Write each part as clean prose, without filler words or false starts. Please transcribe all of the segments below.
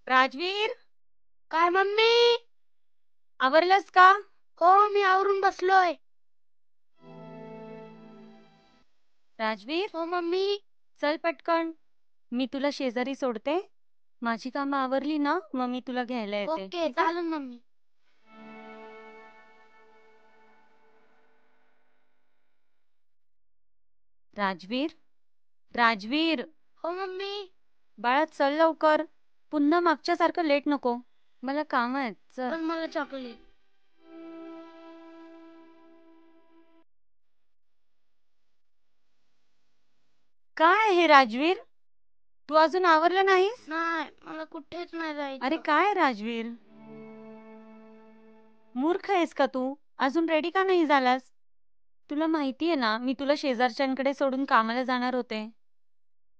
राजवीर, काय मम्मी? आवरलंस का? हो, मी आवरून बसलोय. राजवीर, हो मम्मी. चल पटकन. मी तुला शेजारी सोडते. माझी कामं आवरली ना, मग मी तुला घ्यायला येते. ओके, चालेल मम्मी. राजवीर, राजवीर, हो मम्मी. बाळा चल लवकर. पुन्हा मागच्यासारखं लेट नको. मला काम आहेत. चल. पण मला चॉकलेट. काय हे राजवीर? तू अजून आवरलं नाहीस? नाही, मला कुठेच नाही जायचं. अरे काय राजवीर? मूर्ख आहेस का तू? अजून रेडी का नाही झालास? तुला माहितीये ना, मी तुला शेजारच्यांकडे सोडून कामाला जाणार होते.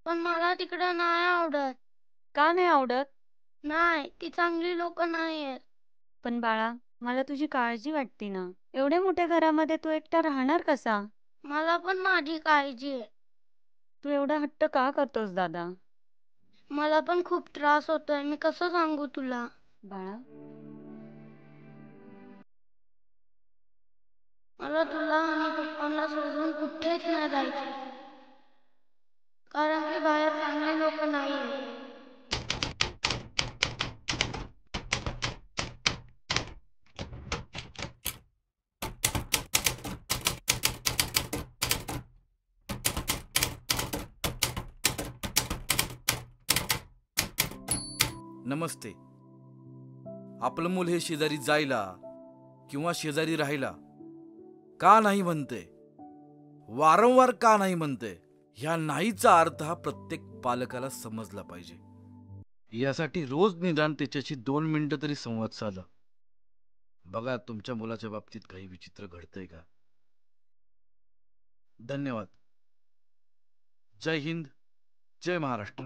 पण मला तिकडं नाही आवडत. का नाही आवडत? नाही, ती चांगली लोक नाही आहेत. पण बाळा, मला तुझी काळजी वाटते ना. एवढ्या मोठ्या घरामध्ये तू एकटा राहणार कसा? मला पण माझी काळजी आहे. तू एवढा हट्ट का करतोस दादा? मला पण खूप त्रास होतोय. मी कसं सांगू तुला? बाळा, मला तुला आणि पप्पांना सोडून कुठेच नाही जायचं. कारण की बाहेर चांगले लोक नाही आहेत. नमस्ते. आपलं मूल हे शेजारी जायला किंवा शेजारी राहायला का नाही म्हणते, वारंवार का नाही म्हणते, ह्या नाहीचा अर्थ हा प्रत्येक पालकाला समजला पाहिजे. यासाठी रोज निदान त्याच्याशी 2 मिनिटं तरी संवाद साधा. बघा तुमच्या मुलाच्या बाबतीत काही विचित्र घडतंय का. धन्यवाद. जय हिंद, जय महाराष्ट्र.